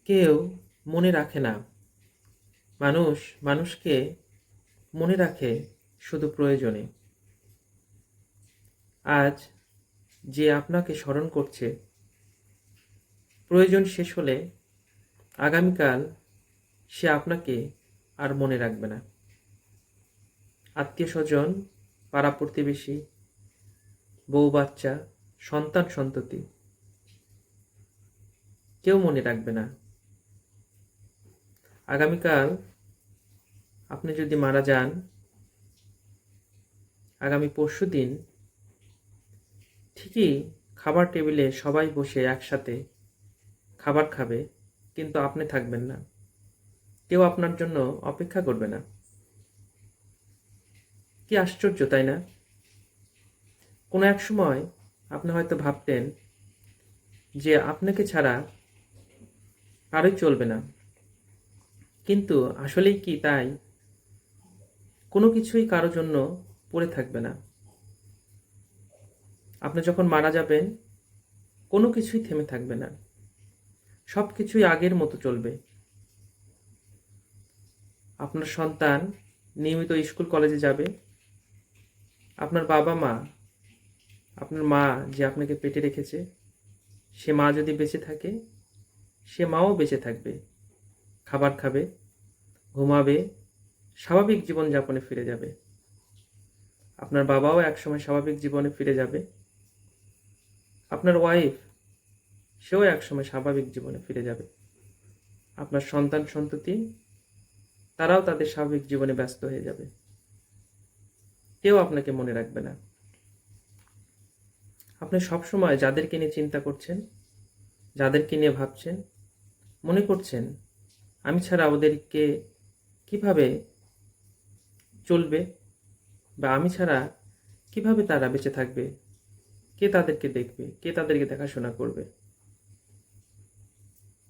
কেউ মনে রাখে না। মানুষ মানুষকে মনে রাখে শুধু প্রয়োজনে। আজ যে আপনাকে স্মরণ করছে, প্রয়োজন শেষ হলে আগামীকাল সে আপনাকে আর মনে রাখবে না। আত্মীয়-স্বজন, পাড়া-প্রতিবেশী, বউ-বাচ্চা, সন্তান-সন্ততি কেউ মনে রাখবে না। আগামীকাল আপনি যদি মারা যান, আগামী পরশুদিন ঠিকই খাবার টেবিলে সবাই বসে একসাথে খাবার খাবে, কিন্তু আপনি থাকবেন না। কেউ আপনার জন্য অপেক্ষা করবে না। কি আশ্চর্য, তাই না? কোনো এক সময় আপনি হয়তো ভাবতেন যে আপনাকে ছাড়া কারোই চলবে না, কিন্তু আসলেই কি তাই? কোনো কিছুই কারো জন্য পড়ে থাকবে না। আপনি যখন মারা যাবেন, কোনো কিছুই থেমে থাকবে না। সব কিছুই আগের মতো চলবে। আপনার সন্তান নিয়মিত স্কুল কলেজে যাবে। আপনার বাবা মা, আপনার মা যে আপনাকে পেটে রেখেছে, সে মা যদি বেঁচে থাকে, সে মাও বেঁচে থাকবে। খাবার খাবে, ঘুমাবে, স্বাভাবিক জীবনযাপনে ফিরে যাবে। আপনার বাবাও একসময় স্বাভাবিক জীবনে ফিরে যাবে। আপনার ওয়াইফ, সেও একসময় স্বাভাবিক জীবনে ফিরে যাবে। আপনার সন্তান সন্ততি, তারাও তাদের স্বাভাবিক জীবনে ব্যস্ত হয়ে যাবে। কেউ আপনাকে মনে রাখবে না। আপনি সবসময় যাদেরকে নিয়ে চিন্তা করছেন, যাদেরকে নিয়ে ভাবছেন, মনে করছেন আমি ছাড়া ওদেরকে কিভাবে চলবে, বা আমি ছাড়া কিভাবে তারা বেঁচে থাকবে, কে তাদেরকে দেখবে, কে তাদেরকে দেখাশোনা করবে।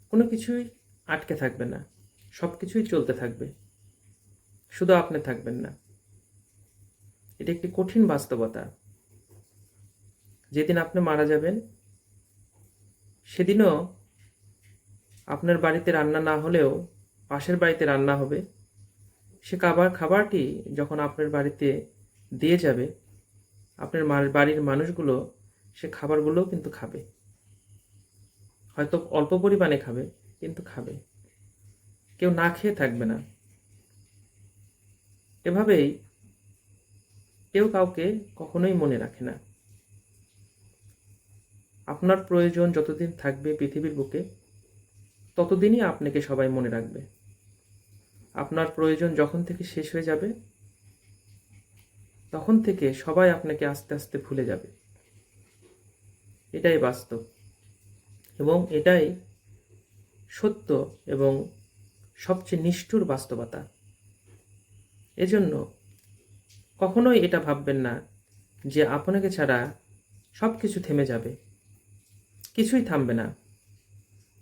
কোনো কিছুই আটকে থাকবে না, সব কিছুই চলতে থাকবে, শুধু আপনি থাকবেন না। এটা একটি কঠিন বাস্তবতা। যেদিন আপনি মারা যাবেন, সেদিনও আপনার বাড়িতে রান্না না হলেও পাশের বাড়িতে রান্না হবে। সে খাবারটি যখন আপনার বাড়িতে দিয়ে যাবে, আপনার বাড়ির মানুষগুলো সে খাবারগুলোও কিন্তু খাবে। হয়তো অল্প পরিমাণে খাবে, কিন্তু খাবে। কেউ না খেয়ে থাকবে না। এভাবেই কেউ কাউকে কখনোই মনে রাখে না। আপনার প্রয়োজন যতদিন থাকবে পৃথিবীর বুকে, ততদিনই আপনাকে সবাই মনে রাখবে। আপনার প্রয়োজন যখন থেকে শেষ হয়ে যাবে, তখন থেকে সবাই আপনাকে আস্তে আস্তে ভুলে যাবে। এটাই বাস্তব, এবং এটাই সত্য এবং সবচেয়ে নিষ্ঠুর বাস্তবতা। এজন্য কখনোই এটা ভাববেন না যে আপনাকে ছাড়া সব কিছু থেমে যাবে। কিছুই থামবে না।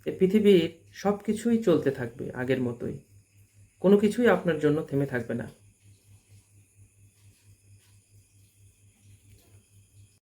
এই পৃথিবীর সব কিছুই চলতে থাকবে আগের মতোই। কোনো কিছুই আপনার জন্য থেমে থাকবে না।